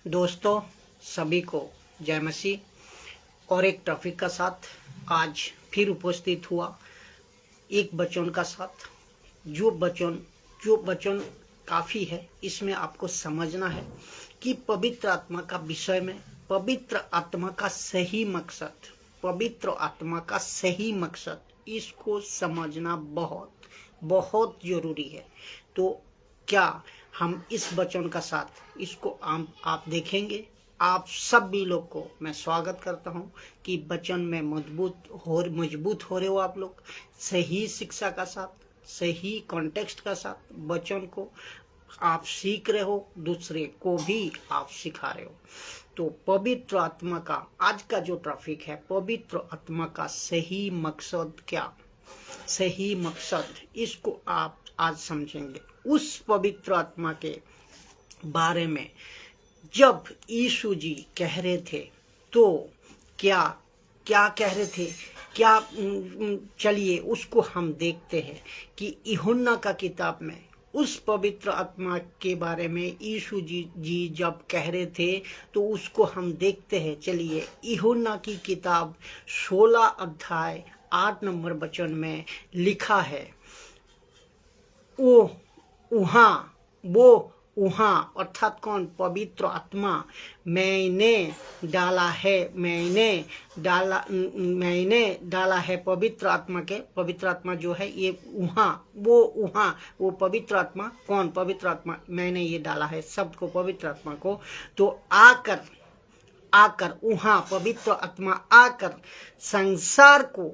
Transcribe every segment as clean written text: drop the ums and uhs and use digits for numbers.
दोस्तों सभी को जय मसीह। और एक टॉपिक का साथ आज फिर उपस्थित हुआ एक वचन का साथ। जो वचन काफ़ी है, इसमें आपको समझना है कि पवित्र आत्मा का विषय में पवित्र आत्मा का सही मकसद इसको समझना बहुत बहुत ज़रूरी है। तो क्या हम इस वचन का साथ इसको आप देखेंगे। आप सभी लोग को मैं स्वागत करता हूं कि वचन में मजबूत हो रहे हो। आप लोग सही शिक्षा का साथ, सही कॉन्टेक्स्ट का साथ वचन को आप सीख रहे हो, दूसरे को भी आप सिखा रहे हो। तो पवित्र आत्मा का आज का जो टॉपिक है, पवित्र आत्मा का सही मकसद क्या, सही मकसद, इसको आप आज समझेंगे। उस पवित्र आत्मा के बारे में जब यीशु जी कह रहे थे तो क्या कह रहे थे, क्या चलिए उसको हम देखते हैं कि यूहन्ना का किताब में उस पवित्र आत्मा के बारे में यीशु जी जब कह रहे थे तो उसको हम देखते हैं। चलिए यूहन्ना की किताब 16 अध्याय 8 नंबर वचन में लिखा है, वो अर्थात कौन? पवित्र आत्मा मैंने डाला है पवित्र आत्मा जो है ये वो पवित्र आत्मा कौन? पवित्र आत्मा मैंने ये डाला है शब्द को, पवित्र आत्मा को। तो आकर पवित्र आत्मा आकर संसार को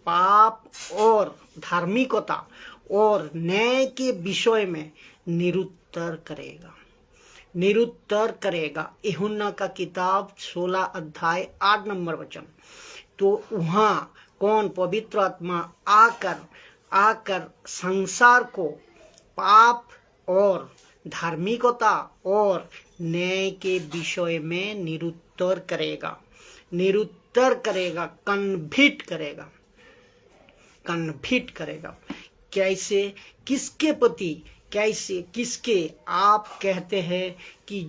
पाप और धार्मिकता और न्याय के विषय में निरुत्तर करेगा। यूहन्ना का किताब 16 अध्याय 8 नंबर वचन। तो वहाँ कौन? पवित्र आत्मा आकर संसार को पाप और धार्मिकता और न्याय के विषय में निरुत्तर करेगा, कन्विक्ट करेगा। कैसे? किसके प्रति? किसके? आप कहते हैं कि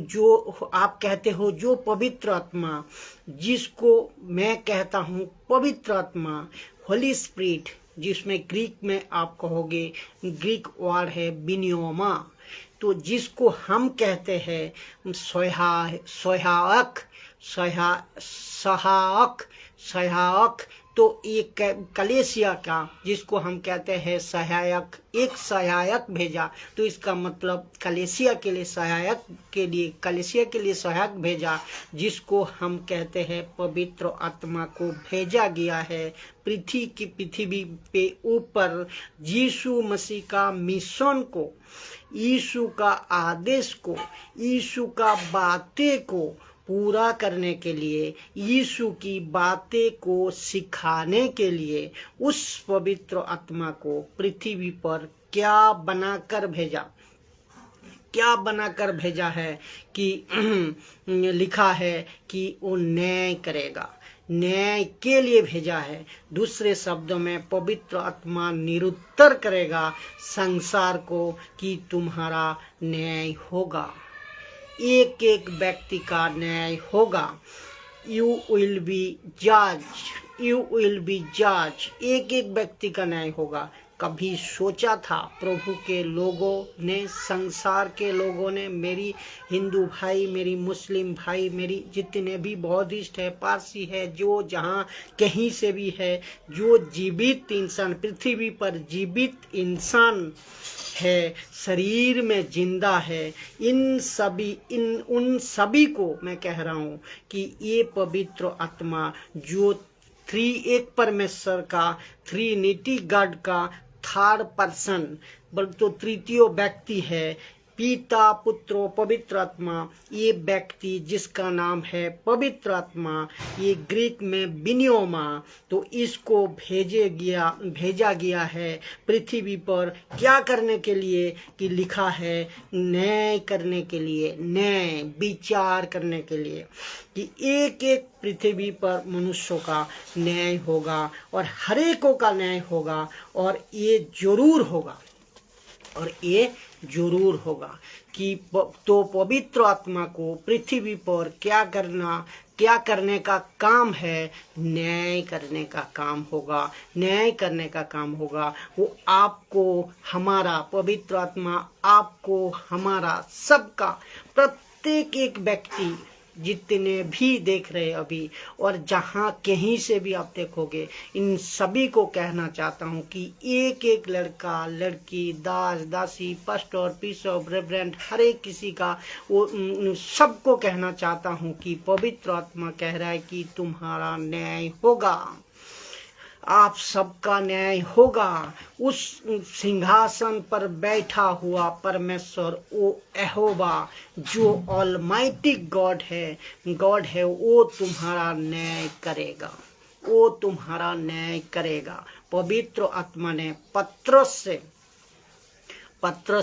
जो पवित्र आत्मा, जिसको मैं कहता हूँ पवित्र आत्मा, होली स्पिरिट, जिसमें ग्रीक में आप कहोगे, ग्रीक वर्ड है बिनियोमा। तो जिसको हम कहते हैं सहायक। तो एक कलीसिया का, जिसको हम कहते हैं सहायक, एक सहायक भेजा। तो इसका मतलब कलीसिया के लिए सहायक भेजा, जिसको हम कहते हैं पवित्र आत्मा को भेजा गया है पृथ्वी पे ऊपर यीशु मसीह का मिशन को, यीशु का आदेश को, यीशु का बातें को पूरा करने के लिए, यीशु की बातें को सिखाने के लिए उस पवित्र आत्मा को पृथ्वी पर क्या बनाकर भेजा है कि लिखा है कि वो न्याय करेगा, न्याय के लिए भेजा है। दूसरे शब्दों में पवित्र आत्मा निरुत्तर करेगा संसार को कि तुम्हारा न्याय होगा, एक एक व्यक्ति का न्याय होगा। यू विल बी जज, एक एक व्यक्ति का न्याय होगा। कभी सोचा था प्रभु के लोगों ने, संसार के लोगों ने, मेरी हिंदू भाई, मेरी मुस्लिम भाई, मेरी जितने भी बौद्धिस्ट है, पारसी है, जो जहाँ कहीं से भी है, जो जीवित इंसान, पृथ्वी पर जीवित इंसान है, शरीर में जिंदा है, उन सभी को मैं कह रहा हूँ कि ये पवित्र आत्मा जो एक परमेश्वर का, ट्रिनिटी गॉड का थर्ड पर्सन, तो तृतीय व्यक्ति है, पिता, पुत्र, पवित्र आत्मा। ये व्यक्ति जिसका नाम है पवित्र आत्मा, ये ग्रीक में बिनियोमा। तो इसको भेजा गया है पृथ्वी पर क्या करने के लिए? कि लिखा है न्याय करने के लिए, न्याय विचार करने के लिए, कि एक एक पृथ्वी पर मनुष्यों का न्याय होगा और हरेकों का न्याय होगा, और ये जरूर होगा, और ये जरूर होगा कि तो पवित्र आत्मा को पृथ्वी पर क्या करने का काम है, न्याय करने का काम होगा, न्याय करने का काम होगा। वो आपको, हमारा पवित्र आत्मा आपको, हमारा सबका, प्रत्येक एक व्यक्ति जितने भी देख रहे अभी और जहाँ कहीं से भी आप देखोगे, इन सभी को कहना चाहता हूँ कि एक एक लड़का लड़की, दास दासी, पास्टर, बिशप, रेवरेंड, हर एक किसी का, वो सबको कहना चाहता हूँ कि पवित्र आत्मा कह रहा है कि तुम्हारा न्याय होगा, आप सबका न्याय होगा। उस सिंहासन पर बैठा हुआ परमेश्वर, वो यहोवा जो ऑलमाइटी गॉड है, वो तुम्हारा न्याय करेगा, वो तुम्हारा न्याय करेगा। पवित्र आत्मा ने पत्रस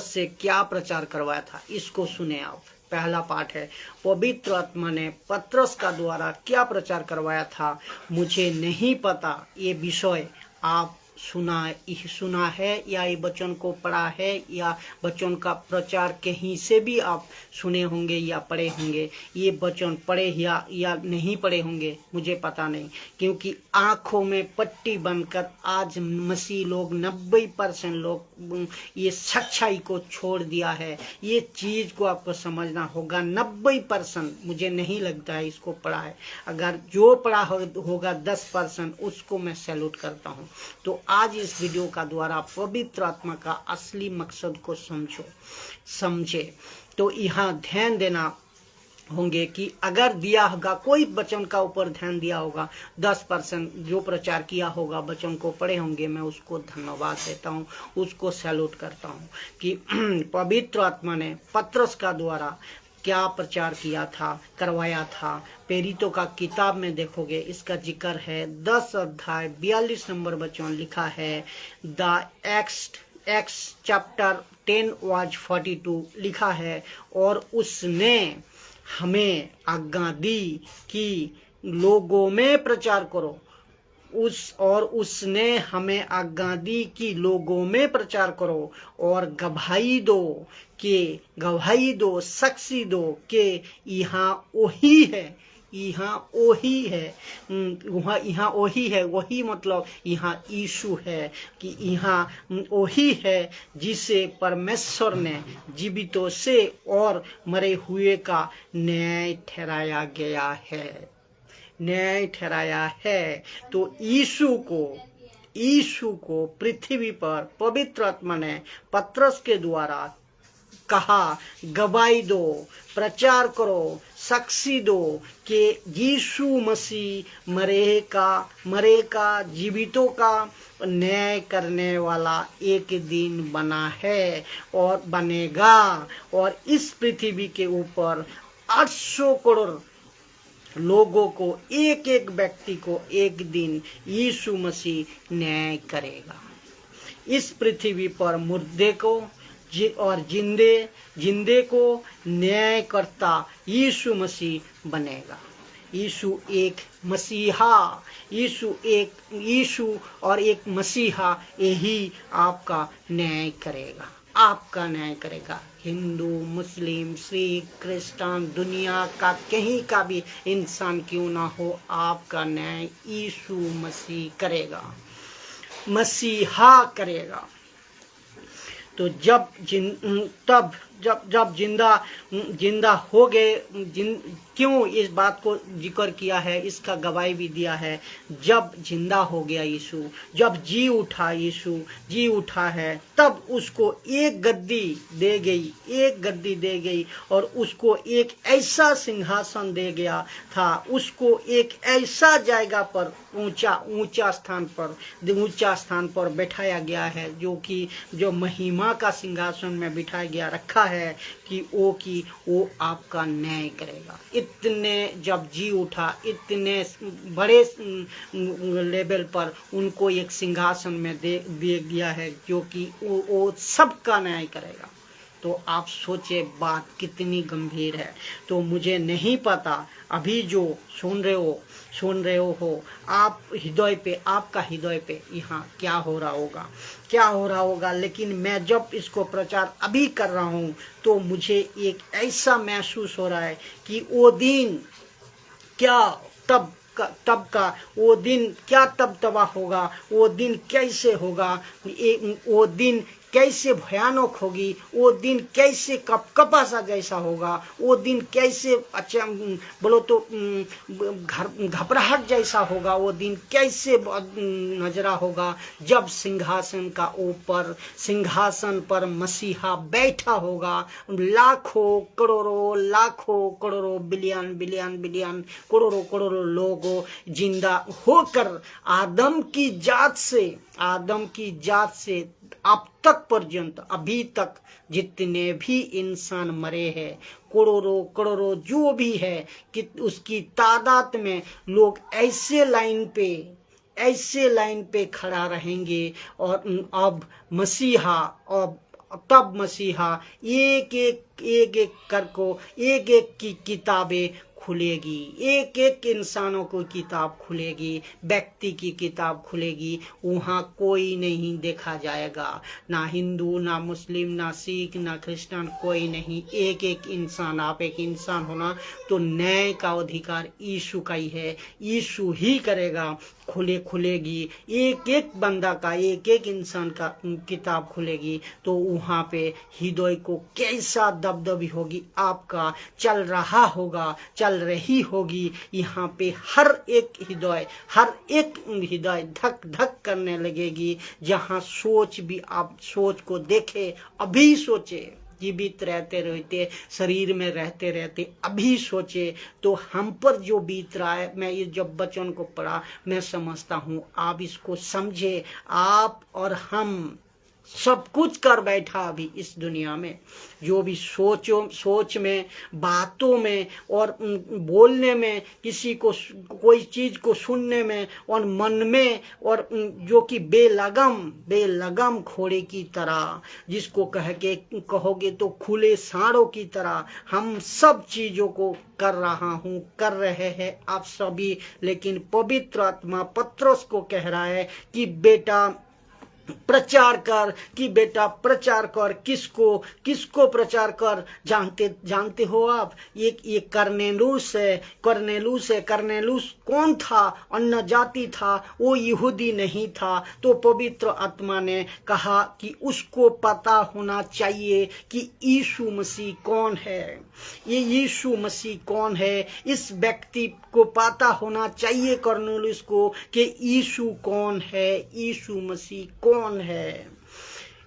से क्या प्रचार करवाया था, इसको सुने आप। पहला पाठ है, पवित्र आत्मा ने पत्रस का द्वारा क्या प्रचार करवाया था, मुझे नहीं पता। ये विषय आप सुना है या ये वचन को पढ़ा है या वचन का प्रचार कहीं से भी आप सुने होंगे या पढ़े होंगे। ये वचन पढ़े या नहीं पढ़े होंगे मुझे पता नहीं, क्योंकि आंखों में पट्टी बनकर आज मसीह लोग 90% लोग ये सच्चाई को छोड़ दिया है। ये चीज को आपको समझना होगा। 90% मुझे नहीं लगता है इसको पढ़ा है। अगर जो पढ़ा होगा 10%, उसको मैं सैल्यूट करता हूँ। तो आज इस वीडियो का द्वारा पवित्र आत्मा का असली मकसद को समझे। तो यहाँ ध्यान देना होंगे कि अगर दिया होगा कोई वचन का ऊपर ध्यान दिया होगा, 10% जो प्रचार किया होगा, वचन को पढ़े होंगे, मैं उसको धन्यवाद देता हूँ, उसको सैल्यूट करता हूँ कि पवित्र आत्मा ने पत्रस का द्वारा क्या प्रचार किया था, करवाया था। प्रेरितों का किताब में देखोगे इसका जिक्र है। 10 अध्याय 42 नंबर वचन लिखा है। द एक्स चैप्टर 10 वर्स 42 लिखा है, और उसने हमें आज्ञा दी कि लोगों में प्रचार करो। उसने हमें आज्ञा दी कि लोगों में प्रचार करो और गवाही दो, साक्षी दो कि यहाँ वही है, वही मतलब यहाँ यीशु है, कि यहाँ वही है जिसे परमेश्वर ने जीवितों से और मरे हुए का न्याय ठहराया है। तो यीशु को पृथ्वी पर पवित्र आत्मा ने पत्रस के द्वारा कहा, गवाही दो, प्रचार करो, साक्षी दो कि यीशु मसीह मरे का जीवितों का न्याय करने वाला एक दिन बना है और बनेगा, और इस पृथ्वी के ऊपर 800 करोड़ लोगों को, एक एक व्यक्ति को एक दिन यीशु मसीह न्याय करेगा। इस पृथ्वी पर मुर्दे को और जिंदे को न्याय करता यीशु मसीह बनेगा। यीशु और एक मसीहा यही आपका न्याय करेगा। हिंदू, मुस्लिम, सिख, क्रिश्चियन, दुनिया का कहीं का भी इंसान क्यों ना हो, आपका न्याय यीशु मसीह करेगा, मसीहा करेगा। तो जब जिंदा हो गए, क्यों इस बात को जिक्र किया है, इसका गवाही भी दिया है। जब जिंदा हो गया यीशु, जब जी उठा है, तब उसको एक गद्दी दे गई और उसको एक ऐसा सिंहासन दे गया था, उसको एक ऐसा जगह पर ऊंचा स्थान पर बैठाया गया है, जो महिमा का सिंहासन में बिठाया गया रखा है कि वो आपका न्याय करेगा। इतने जब जी उठा, इतने बड़े लेवल पर उनको एक सिंहासन में दे दिया है, जो कि वो सबका न्याय करेगा। तो आप सोचे बात कितनी गंभीर है। तो मुझे नहीं पता अभी जो सुन रहे हो आप हृदय पे, आपका हृदय पे यहाँ क्या हो रहा होगा, लेकिन मैं जब इसको प्रचार अभी कर रहा हूँ तो मुझे एक ऐसा महसूस हो रहा है कि वो दिन क्या तब का वो दिन क्या तबतबा होगा, वो दिन कैसे होगा, वो दिन कैसे भयानक होगी, वो दिन कैसे कपकपा सा जैसा होगा, वो दिन कैसे अच्छा बोलो तो घबराहट जैसा होगा, वो दिन कैसे नजरा होगा जब सिंहासन पर मसीहा बैठा होगा। लाखों करोड़ों बिलियन करोड़ों लोग जिंदा होकर आदम की जात से अब तक पर्यंत अभी तक जितने भी इंसान मरे हैं, करोड़ों जो भी है कि उसकी तादाद में लोग ऐसे लाइन पे खड़ा रहेंगे। और अब तब मसीहा एक एक की किताबें खुलेगी, एक इंसानों को किताब खुलेगी, व्यक्ति की किताब खुलेगी। वहाँ कोई नहीं देखा जाएगा, ना हिंदू, ना मुस्लिम, ना सिख, ना क्रिश्चियन, कोई नहीं। एक इंसान, आप एक इंसान होना तो न्याय का अधिकार यीशु का ही है, यीशु ही करेगा। खुलेगी एक बंदा का, एक इंसान का किताब खुलेगी तो वहाँ पे हृदय को कैसा दबदबी होगी आपका, चल रही होगी यहाँ पे हर एक हृदय धक धक करने लगेगी। जहाँ आप सोच को देखे, अभी सोचे, जीवित रहते शरीर में रहते अभी सोचे तो हम पर जो बीत रहा है। मैं ये जब वचन को पढ़ा मैं समझता हूँ, आप इसको समझे। आप और हम सब कुछ कर बैठा अभी इस दुनिया में, जो भी सोच में, बातों में और बोलने में, किसी को कोई चीज को सुनने में और मन में, और जो कि बेलगम घोड़े की तरह, जिसको कहोगे तो खुले सांडों की तरह हम सब चीजों को कर रहे हैं आप सभी। लेकिन पवित्र आत्मा पत्रोस को कह रहा है कि बेटा प्रचार कर। किसको प्रचार कर? जानते हो आप? ये करनेलुस कौन था? अन्य जाति था, वो यहूदी नहीं था। तो पवित्र आत्मा ने कहा कि उसको पता होना चाहिए कि यीशु मसीह कौन है। ये यीशु मसीह कौन है, इस व्यक्ति को पता होना चाहिए करनेलुस को कि यीशु कौन है, यीशु मसीह कौन है।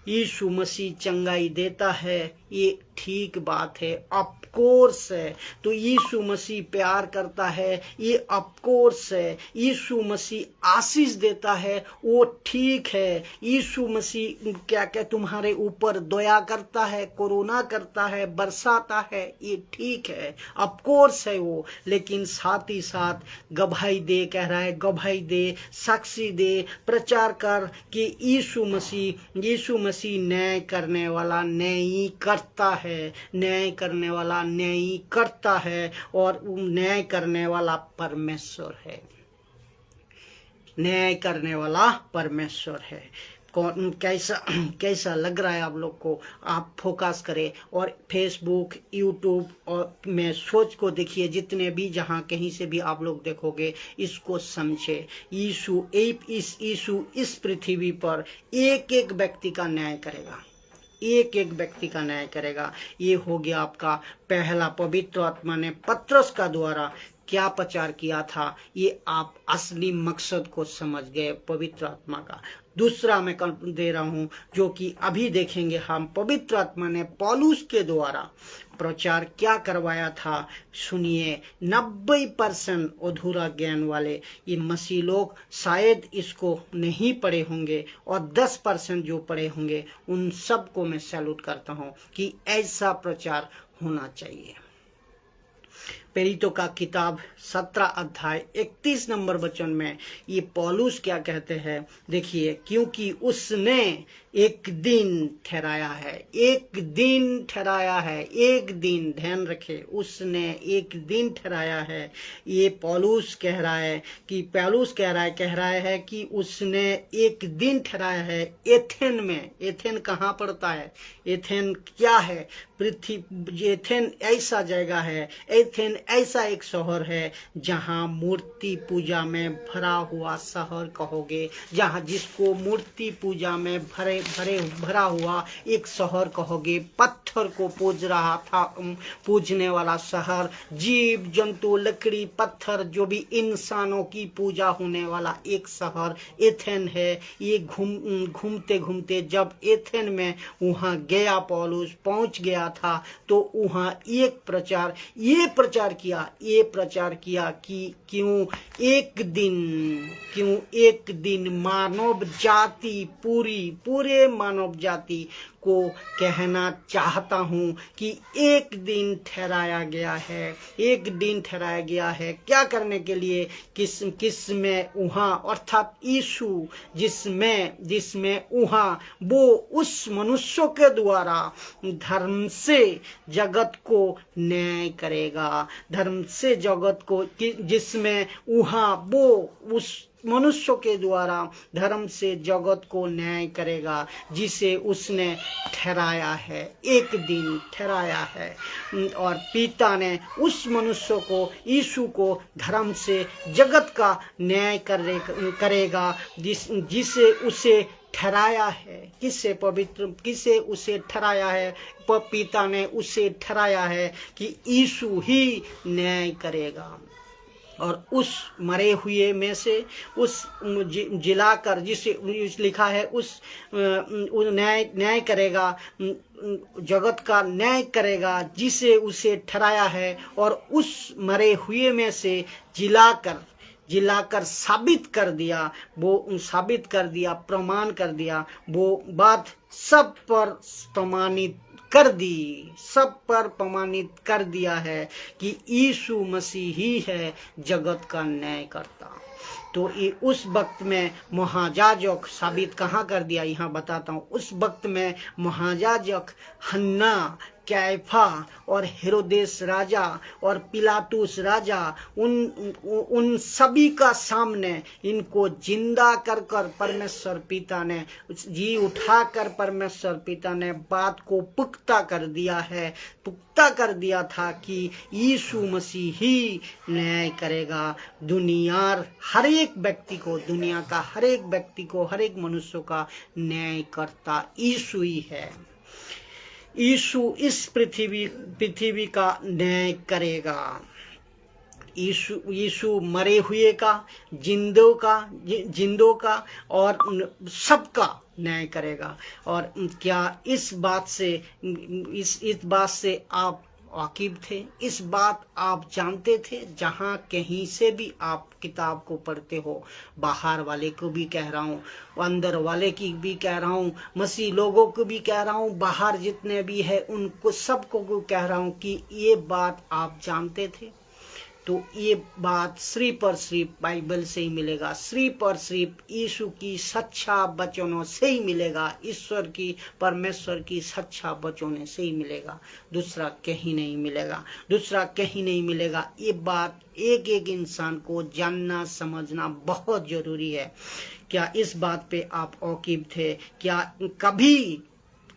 यीशु मसीह चंगाई देता है, ये ठीक बात है, ऑफकोर्स है। तो यीशु मसीह प्यार करता है, ये ऑफकोर्स है। यीशु मसीह आशीष देता है, वो ठीक है। यीशु मसीह क्या तुम्हारे ऊपर दया करता है, करुणा करता है, बरसाता है, ये ठीक है, ऑफकोर्स है वो। लेकिन साथ ही साथ गवाही दे, कह रहा है गवाही दे, साक्षी दे, प्रचार कर कि यीशु मसीह न्याय करने वाला न्याय करता है और न्याय करने वाला परमेश्वर है। कौन कैसा लग रहा है आप लोग को? आप फोकस करें और फेसबुक, यूट्यूब और में सोच को देखिए, जितने भी जहाँ कहीं से भी आप लोग देखोगे, इसको समझे। यीशु इस पृथ्वी पर एक व्यक्ति का न्याय करेगा। ये हो गया आपका पहला। पवित्र आत्मा ने पत्रस का द्वारा क्या प्रचार किया था, ये आप असली मकसद को समझ गए पवित्र आत्मा का। दूसरा मैं दे रहा हूं, जो कि अभी देखेंगे हम। पवित्र आत्मा ने पौलुस के द्वारा प्रचार क्या करवाया था, सुनिए। 90% अधूरा ज्ञान वाले ये मसीह लोग शायद इसको नहीं पढ़े होंगे, और 10% जो पढ़े होंगे उन सबको मैं सैल्यूट करता हूं कि ऐसा प्रचार होना चाहिए। प्रेरितों का किताब 17 अध्याय 31 नंबर वचन में ये पौलुस क्या कहते हैं, देखिए, क्योंकि उसने एक दिन ठहराया है, एक दिन ठहराया है, एक दिन, ध्यान रखे, उसने एक दिन ठहराया है। ये पौलुस कह रहा है कह रहा है कि उसने एक दिन ठहराया है एथेन में। एथेन कहाँ पड़ता है? एथेन क्या है? पृथ्वी, एथेन ऐसा जगह है, एथेन ऐसा एक शहर है जहाँ मूर्ति पूजा में भरा हुआ शहर कहोगे, जहाँ जिसको मूर्ति पूजा में भरा हुआ एक शहर कहोगे। पत्थर को पूजने वाला शहर, जीव जंतु, लकड़ी, पत्थर, जो भी इंसानों की पूजा होने वाला एक शहर एथेन है। ये घूमते घूमते जब एथेन में वहाँ गया, पौलुस पहुँच गया था, तो वहाँ ये प्रचार किया कि क्यों एक दिन मानव जाति, पूरे मानव जाति को कहना चाहता हूँ कि एक दिन ठहराया गया है। क्या करने के लिए? किस में? वहाँ, अर्थात यीशु जिसमें वहाँ वो उस मनुष्यों के द्वारा धर्म से जगत को न्याय करेगा, जिसमें वहाँ वो उस मनुष्यों के द्वारा धर्म से जगत को न्याय करेगा, जिसे उसने ठहराया है, एक दिन ठहराया है। और पिता ने उस मनुष्य को, यीशु को, धर्म से जगत का न्याय करेगा, जिसे उसे ठहराया है। किसे उसे ठहराया है? पिता ने उसे ठहराया है कि यीशु ही न्याय करेगा। और उस मरे हुए में से उस जिलाकर, जिसे लिखा है, उस न्याय करेगा, जगत का न्याय करेगा, जिसे उसे ठहराया है। और उस मरे हुए में से जिलाकर साबित कर दिया, प्रमाण कर दिया, वो बात सब पर प्रमाणित कर दिया है कि यीशु मसीह ही है जगत का न्याय करता। तो ये उस वक्त में महायाजक साबित कहाँ कर दिया, यहाँ बताता हूँ। उस वक्त में महायाजक हन्ना, कैफा और हेरोदेस राजा और पिलातुस राजा, उन सभी का सामने इनको जिंदा कर परमेश्वर पिता ने जी उठाकर परमेश्वर पिता ने बात को पुख्ता कर दिया था कि यीशु मसीह ही न्याय करेगा। दुनिया का हर एक व्यक्ति को, हर एक मनुष्य का न्याय करता यीशु ही है। यीशु इस पृथ्वी का न्याय करेगा। यीशु मरे हुए का, जिंदों का और सबका न्याय करेगा। और क्या इस बात से आप वाकिफ थे? इस बात आप जानते थे? जहाँ कहीं से भी आप किताब को पढ़ते हो, बाहर वाले को भी कह रहा हूँ, अंदर वाले की भी कह रहा हूँ, मसीह लोगों को भी कह रहा हूँ, बाहर जितने भी है उनको सबको कह रहा हूँ कि ये बात आप जानते थे। तो ये बात सिर्फ और सिर्फ बाइबल से ही मिलेगा, सिर्फ और सिर्फ यीशु की सच्चा वचनों से ही मिलेगा, परमेश्वर की सच्चा वचनों से ही मिलेगा, दूसरा कहीं नहीं मिलेगा। ये बात एक इंसान को जानना समझना बहुत जरूरी है। क्या इस बात पे आप वाकिफ थे? क्या कभी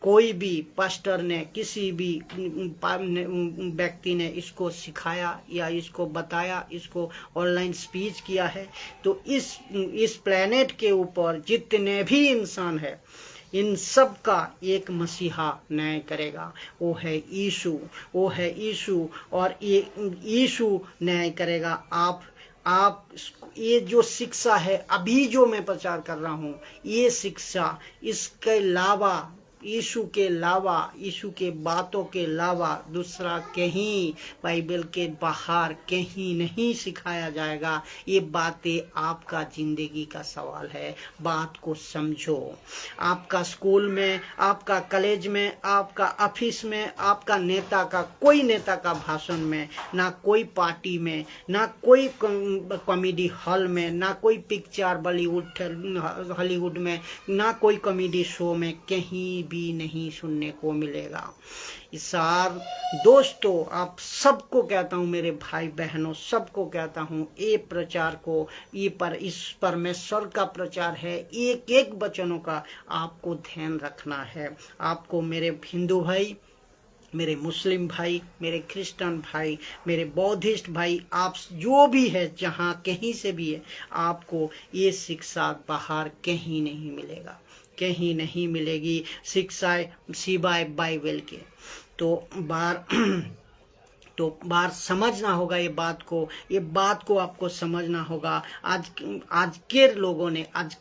कोई भी पास्टर ने, किसी भी व्यक्ति ने इसको सिखाया या इसको बताया, इसको ऑनलाइन स्पीच किया है? तो इस प्लेनेट के ऊपर जितने भी इंसान है, इन सब का एक मसीहा न्याय करेगा, वो है यीशु। और ये यीशु न्याय करेगा। आप ये जो शिक्षा है, अभी जो मैं प्रचार कर रहा हूँ, ये शिक्षा, इसके अलावा यीशु के अलावा, यीशु के बातों के अलावा दूसरा कहीं बाइबल के बाहर कहीं नहीं सिखाया जाएगा। ये बातें आपका जिंदगी का सवाल है। बात को समझो। आपका स्कूल में, आपका कॉलेज में, आपका ऑफिस में, आपका नेता का, कोई नेता का भाषण में, ना कोई पार्टी में, ना कोई कॉमेडी हॉल में, ना कोई पिक्चर बॉलीवुड हॉलीवुड में, ना कोई कॉमेडी शो में कहीं भी नहीं सुनने को मिलेगा। सार दोस्तों, आप सबको कहता हूँ, मेरे भाई बहनों सबको कहता हूँ, ये प्रचार को, इस परमेश्वर का प्रचार है। एक एक वचनों का आपको ध्यान रखना है। आपको मेरे हिंदू भाई, मेरे मुस्लिम भाई, मेरे क्रिश्चियन भाई, मेरे बौद्धिस्ट भाई, आप जो भी है, जहाँ कहीं से भी है, आपको ये शिक्षा बाहर कहीं नहीं मिलेगा, कहीं नहीं मिलेगी शिक्षा सिवाय बाइबल के। तो बार समझना होगा ये बात को आपको समझना होगा। आज के लोगों ने, आज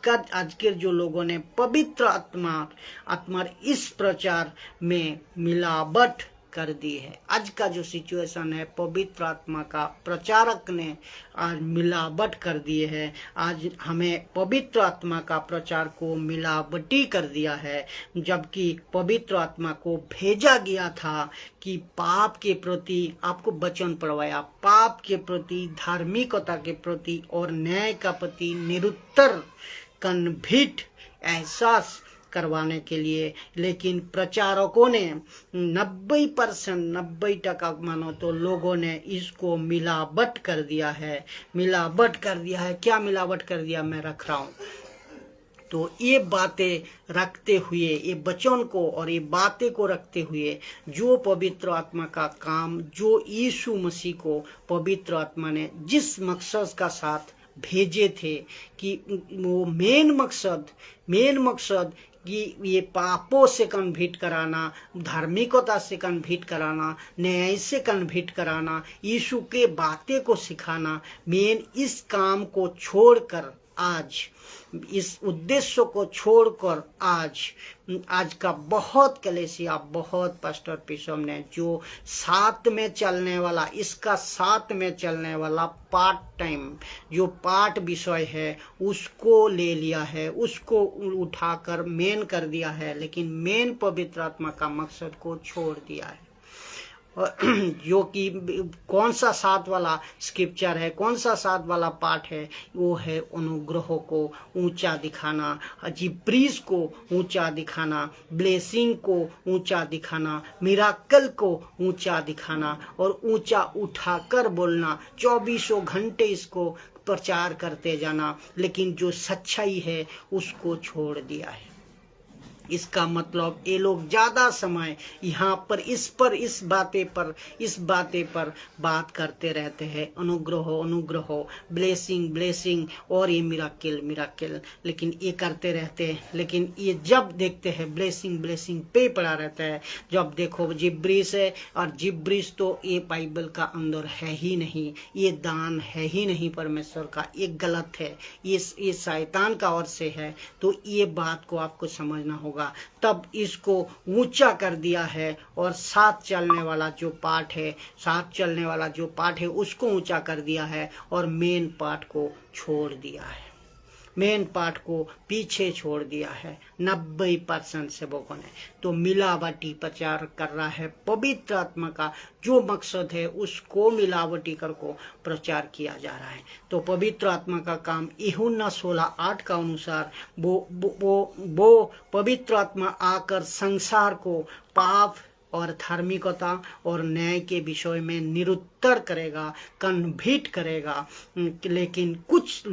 के जो लोगों ने पवित्र आत्मा इस प्रचार में मिलावट कर दी है। आज का जो सिचुएशन है, पवित्र आत्मा का प्रचारक ने आज मिलावट कर दिए है। आज हमें पवित्र आत्मा का प्रचार को मिलावटी कर दिया है, जबकि पवित्र आत्मा को भेजा गया था कि पाप के प्रति आपको वचन पढ़वाया, पाप के प्रति, धार्मिकता के प्रति और न्याय का प्रति निरुत्तर कन्विट एहसास करवाने के लिए। लेकिन प्रचारकों ने 90% मानो तो लोगों ने इसको मिलावट कर दिया है। क्या मिलावट कर दिया मैं रख रहा हूँ। तो ये बातें रखते हुए, ये वचन को और ये बातें को रखते हुए, जो पवित्र आत्मा का काम, जो यीशु मसीह को पवित्र आत्मा ने जिस मकसद का साथ भेजे थे, कि वो मेन मकसद कि ये पापों से कन्विट कराना, धार्मिकता से कन्विट कराना, न्याय से कन्विट कराना, यीशु के बातें को सिखाना, मेन इस काम को छोड़कर आज, इस उद्देश्य को छोड़कर आज का बहुत कलीसिया, बहुत पास्टर पिसम ने जो साथ में चलने वाला, इसका साथ में चलने वाला पार्ट टाइम जो पार्ट विषय है उसको ले लिया है, उसको उठाकर मेन कर दिया है, लेकिन मेन पवित्र आत्मा का मकसद को छोड़ दिया है। जो कि कौन सा साथ वाला स्क्रिप्चर है, कौन सा साथ वाला पाठ है, वो है अनुग्रह को ऊंचा दिखाना, जिब्रीस को ऊंचा दिखाना, ब्लेसिंग को ऊंचा दिखाना, मिराकल को ऊंचा दिखाना और ऊंचा उठाकर बोलना, 24 घंटे इसको प्रचार करते जाना, लेकिन जो सच्चाई है उसको छोड़ दिया है। इसका मतलब ये लोग ज्यादा समय यहाँ पर इस बातें पर बात करते रहते हैं, अनुग्रह, ब्लेसिंग और ये मिराकिल, लेकिन ये करते रहते हैं। लेकिन ये जब देखते हैं ब्लेसिंग पे पड़ा रहता है, जब देखो जिब्रीस है, और जिब्रीस तो ये बाइबल का अंदर है ही नहीं, ये दान है ही नहीं परमेश्वर का, ये गलत है, ये शैतान का ओर से है। तो ये बात को आपको समझना होगा। तब इसको ऊंचा कर दिया है और साथ चलने वाला जो पाठ है उसको ऊंचा कर दिया है और मेन पाठ को छोड़ दिया है, मेन पाठ को पीछे छोड़ दिया है 90% सेवकों ने। तो मिलावटी प्रचार कर रहा है, पवित्र आत्मा का जो मकसद है उसको मिलावटी कर को प्रचार किया जा रहा है। तो पवित्र आत्मा का काम यूहन्ना 16:8 का अनुसार वो पवित्र आत्मा आकर संसार को पाप और धार्मिकता और न्याय के विषय में निरुत्तर करेगा, कन्विट करेगा। लेकिन कुछ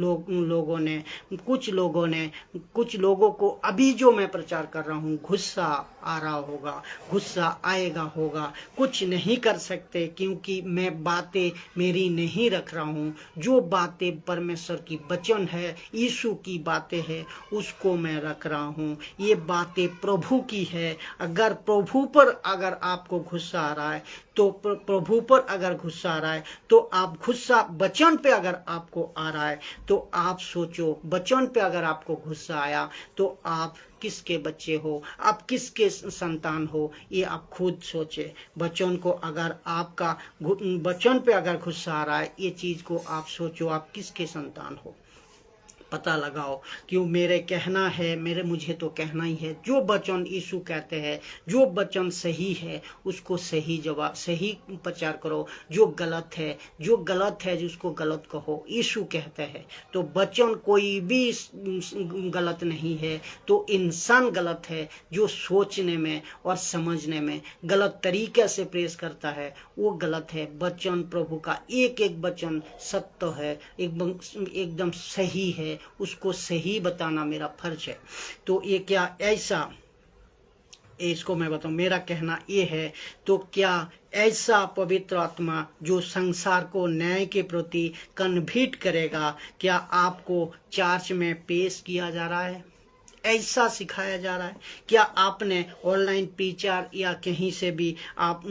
लोगों को अभी जो मैं प्रचार कर रहा हूँ गुस्सा आ रहा होगा, गुस्सा आएगा होगा, कुछ नहीं कर सकते क्योंकि मैं बातें मेरी नहीं रख रहा हूँ। जो बातें परमेश्वर की वचन है, यीशु की बातें है, उसको मैं रख रहा हूँ। ये बातें प्रभु की है। अगर प्रभु पर अगर आपको गुस्सा आ रहा है तो प्रभु पर अगर गुस्सा आ रहा है तो आप गुस्सा वचन पे अगर आपको आ रहा है तो आप सोचो, वचन पे अगर आपको गुस्सा आया तो आप किसके बच्चे हो, आप किसके संतान हो, ये आप खुद सोचे। वचन को अगर आपका वचन पे अगर गुस्सा आ रहा है, ये चीज को आप सोचो, आप किसके संतान हो, पता लगाओ। क्यों मेरे कहना है, मुझे तो कहना ही है। जो वचन यीशु कहते हैं, जो वचन सही है उसको सही जवाब, सही प्रचार करो। जो गलत है जिसको गलत कहो। यीशु कहते हैं तो वचन कोई भी गलत नहीं है, तो इंसान गलत है जो सोचने में और समझने में गलत तरीके से प्रेस करता है, वो गलत है। वचन प्रभु का एक एक वचन सत्य है, एकदम सही है, उसको सही बताना मेरा फर्ज है। तो ये क्या ऐसा, इसको मैं बताऊं, मेरा कहना ये है, तो क्या ऐसा पवित्र आत्मा जो संसार को न्याय के प्रति कन्विट करेगा, क्या आपको चर्च में पेश किया जा रहा है, ऐसा सिखाया जा रहा है? क्या आपने ऑनलाइन प्रचार या कहीं से भी आप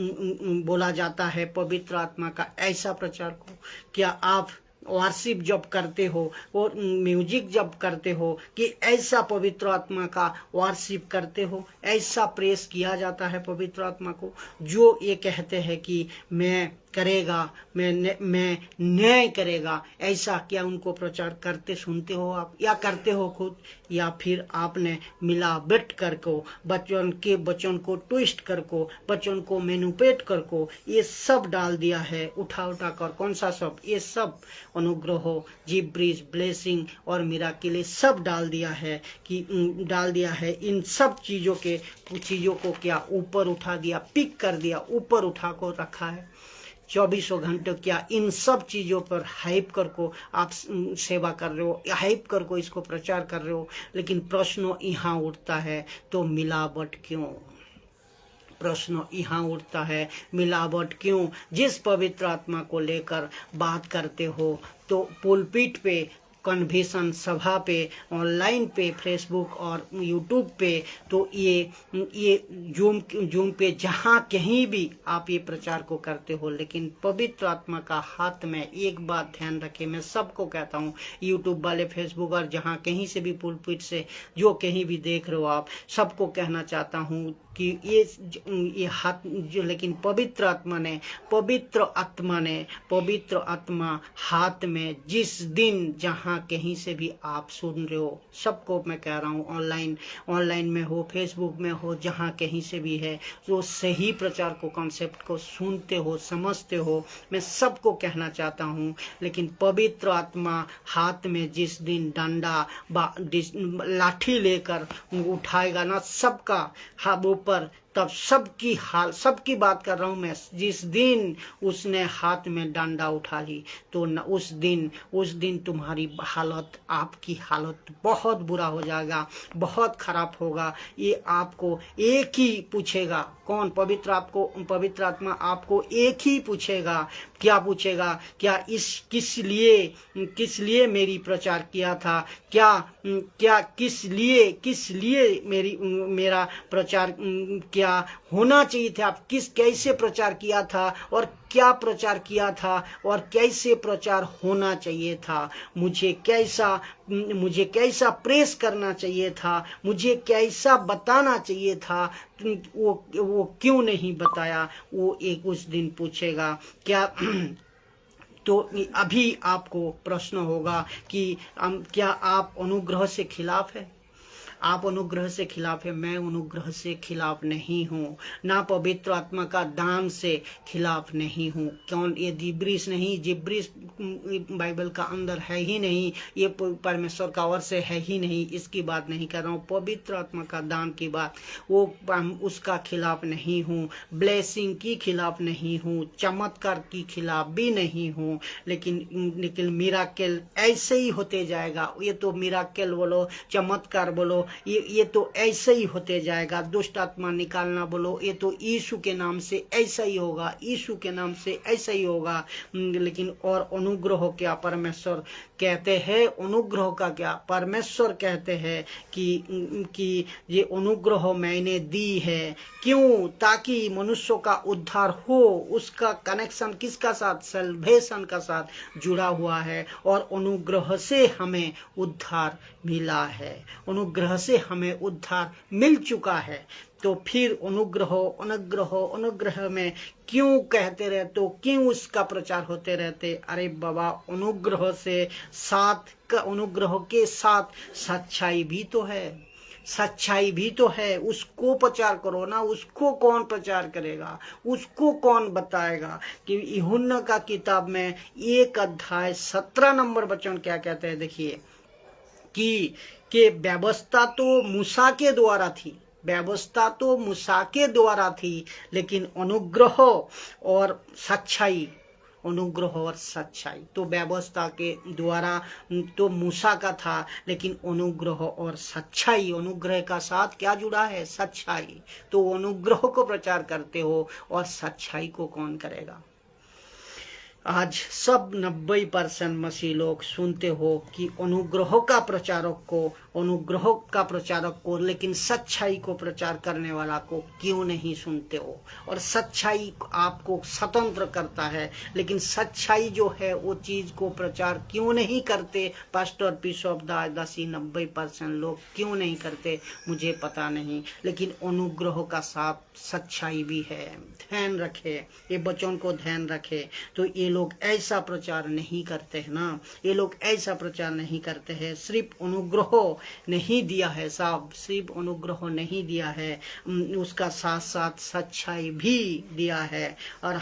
बोला जाता है पवित्र आत्मा का ऐसा प्रचार को? क्या आप वर्शिप जब करते हो और म्यूजिक जब करते हो कि ऐसा पवित्र आत्मा का वर्शिप करते हो? ऐसा प्रेस किया जाता है पवित्र आत्मा को, जो ये कहते हैं कि मैं करेगा, मैं न्याय करेगा, ऐसा क्या उनको प्रचार करते सुनते हो आप, या करते हो खुद? या फिर आपने मिलावट करको, वचन को ट्विस्ट करको, वचन को मैनिपुलेट करको, ये सब डाल दिया है उठा कर। कौन सा सब? ये सब अनुग्रह, जिब्रिस, ब्लेसिंग और मिराकिल, सब डाल दिया है। इन सब चीजों को क्या ऊपर उठा दिया, पिक कर दिया, ऊपर उठा को रखा है। 24 घंटे क्या इन सब चीज़ों पर हाइप करको आप सेवा कर रहे हो, हाइप करको इसको प्रचार कर रहे हो। लेकिन प्रश्न यहाँ उठता है, तो मिलावट क्यों? प्रश्न यहाँ उठता है, मिलावट क्यों? जिस पवित्र आत्मा को लेकर बात करते हो, तो पुलपिट पे, कन्वेंशन सभा पे, ऑनलाइन पे, फेसबुक और यूट्यूब पे, तो ये जूम पे, जहाँ कहीं भी आप ये प्रचार को करते हो, लेकिन पवित्र आत्मा का हाथ में। एक बात ध्यान रखें, मैं सबको कहता हूँ, यूट्यूब वाले, फेसबुक और जहाँ कहीं से भी पुलपिट से जो कहीं भी देख रहे हो आप, सबको कहना चाहता हूँ कि ये हाथ जो, लेकिन पवित्र आत्मा हाथ में, जिस दिन जहाँ कहीं से भी आप सुन रहे हो, सबको मैं कह रहा हूँ, ऑनलाइन में हो, फेसबुक में हो, जहाँ कहीं से भी है, जो सही प्रचार को, कॉन्सेप्ट को सुनते हो, समझते हो, मैं सबको कहना चाहता हूँ। लेकिन पवित्र आत्मा हाथ में जिस दिन डंडा लाठी लेकर उठाएगा ना सबका ऊपर, तब सबकी बात कर रहा हूँ मैं, जिस दिन उसने हाथ में डंडा उठा ली, तो न उस दिन तुम्हारी हालत, आपकी हालत बहुत बुरा हो जाएगा, बहुत खराब होगा। ये आपको एक ही पूछेगा, कौन? पवित्र आत्मा आपको एक ही पूछेगा। क्या पूछेगा? क्या किस लिए मेरी प्रचार किया था? क्या किस लिए मेरा प्रचार क्या होना चाहिए था? आप कैसे प्रचार किया था, और क्या प्रचार किया था, और कैसे प्रचार होना चाहिए था? मुझे कैसा प्रेस करना चाहिए था, मुझे कैसा बताना चाहिए था, वो क्यों नहीं बताया? वो एक उस दिन पूछेगा। क्या तो अभी आपको प्रश्न होगा कि क्या आप अनुग्रह से खिलाफ है? आप अनुग्रह से खिलाफ है, मैं अनुग्रह से खिलाफ नहीं हूँ, ना पवित्र आत्मा का दान से खिलाफ नहीं हूँ। कौन? ये जिब्रिस बाइबल का अंदर है ही नहीं, ये परमेश्वर का ओर से है ही नहीं, इसकी बात नहीं कर रहा हूँ। पवित्र आत्मा का दान की बात, वो उसका खिलाफ नहीं हूँ, ब्लेसिंग की खिलाफ नहीं हूँ, चमत्कार की खिलाफ भी नहीं हूँ। लेकिन मिराकल ऐसे ही होते जाएगा। ये तो मिराकल बोलो, चमत्कार बोलो, ये तो ऐसे ही होते जाएगा। दुष्ट आत्मा निकालना बोलो, ये तो यीशु के नाम से ऐसा ही होगा, यीशु के नाम से ऐसा ही होगा। लेकिन और अनुग्रह क्या परमेश्वर कहते हैं, अनुग्रह का क्या परमेश्वर कहते हैं कि ये अनुग्रह मैंने दी है। क्यों? ताकि मनुष्यों का उद्धार हो। उसका कनेक्शन किसका साथ? सल्वेशन का साथ जुड़ा हुआ है, और अनुग्रह से हमें उद्धार मिला है, अनुग्रह से हमें उद्धार मिल चुका है। तो फिर अनुग्रह अनुग्रह अनुग्रह में क्यों कहते रहते, तो क्यों उसका प्रचार होते रहते? अरे बाबा, अनुग्रह से साथ का, अनुग्रह के साथ सच्चाई भी तो है, सच्चाई भी तो है। उसको प्रचार करो ना। उसको कौन प्रचार करेगा? उसको कौन बताएगा? कि यूहन्ना का किताब में 1 अध्याय 17 नंबर वचन क्या कहते हैं? देखिए कि व्यवस्था तो मूसा के द्वारा थी, व्यवस्था तो मूसा के द्वारा थी, लेकिन अनुग्रह और सच्चाई, अनुग्रह और सच्चाई तो व्यवस्था के द्वारा तो मूसा का था, लेकिन अनुग्रह और सच्चाई, अनुग्रह का साथ क्या जुड़ा है? सच्चाई। तो अनुग्रह को प्रचार करते हो और सच्चाई को कौन करेगा? आज सब 90% मसीह लोग सुनते हो कि अनुग्रह का प्रचारक को, अनुग्रह का प्रचारक को, लेकिन सच्चाई को प्रचार करने वाला को क्यों नहीं सुनते हो? और सच्चाई आपको स्वतंत्र करता है, लेकिन सच्चाई जो है वो चीज को प्रचार क्यों नहीं करते? पास्टर बिशप दासी 90% लोग क्यों नहीं करते? मुझे पता नहीं, लेकिन अनुग्रह का साथ सच्चाई भी है। ध्यान रखे, ये वचन को ध्यान रखे। तो ये लोग ऐसा प्रचार नहीं करते हैं ना, ये लोग ऐसा प्रचार नहीं करते हैं। सिर्फ अनुग्रह नहीं दिया है साहब, सिर्फ अनुग्रह नहीं दिया है, उसका साथ साथ सच्चाई भी दिया है। और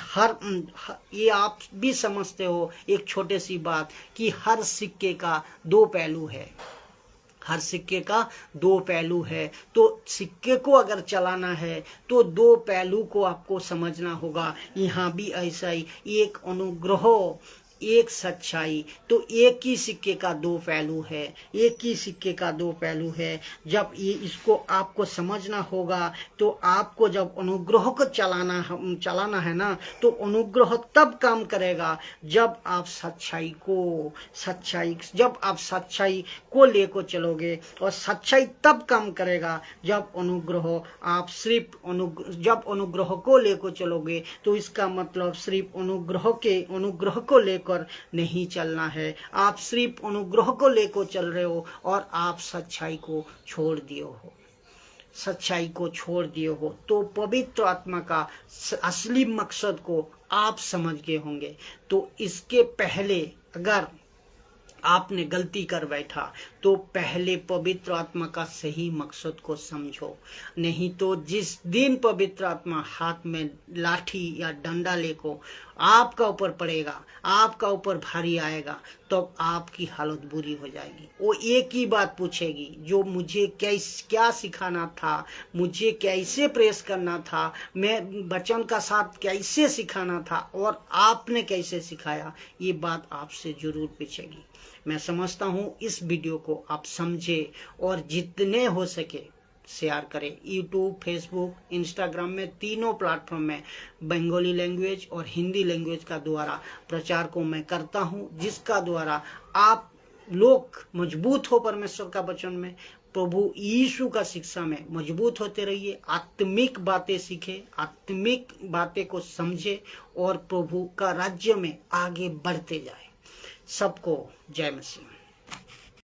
ये आप भी समझते हो एक छोटे सी बात, कि हर सिक्के का 2 पहलू है, हर सिक्के का 2 पहलू है। तो सिक्के को अगर चलाना है तो 2 पहलू को आपको समझना होगा। यहाँ भी ऐसा ही, एक अनुग्रह एक सच्चाई, तो एक ही सिक्के का 2 पहलू है, एक ही सिक्के का 2 पहलू है। जब ये इसको आपको समझना होगा, तो आपको जब अनुग्रह को चलाना है ना, तो अनुग्रह तब काम करेगा जब आप जब आप सच्चाई को लेकर चलोगे, और सच्चाई तब काम करेगा जब अनुग्रह आप जब अनुग्रह को लेकर चलोगे। तो इसका मतलब सिर्फ अनुग्रह को लेकर नहीं चलना है। आप सिर्फ अनुग्रह को लेकर चल रहे हो और आप सच्चाई को छोड़ दिए हो, सच्चाई को छोड़ दिए हो। तो पवित्र आत्मा का असली मकसद को आप समझ गए होंगे। तो इसके पहले अगर आपने गलती कर बैठा, तो पहले पवित्र आत्मा का सही मकसद को समझो। नहीं तो जिस दिन पवित्र आत्मा हाथ में लाठी या डंडा लेको आपका ऊपर पड़ेगा, आपका ऊपर भारी आएगा, तो आपकी हालत बुरी हो जाएगी। वो एक ही बात पूछेगी, जो मुझे क्या सिखाना था, मुझे कैसे प्रेस करना था, मैं वचन का साथ कैसे सिखाना था, और आपने कैसे सिखाया, ये बात आपसे जरूर पूछेगी। मैं समझता हूँ इस वीडियो को आप समझे, और जितने हो सके शेयर करें। यूट्यूब, फेसबुक, इंस्टाग्राम में तीनों प्लेटफॉर्म में बंगाली लैंग्वेज और हिंदी लैंग्वेज का द्वारा प्रचार को मैं करता हूँ, जिसका द्वारा आप लोग मजबूत हो परमेश्वर का वचन में, प्रभु यीशु का शिक्षा में मजबूत होते रहिए, आत्मिक बातें सीखे, आत्मिक बातें को समझे, और प्रभु का राज्य में आगे बढ़ते जाए। सबको जय मसीह।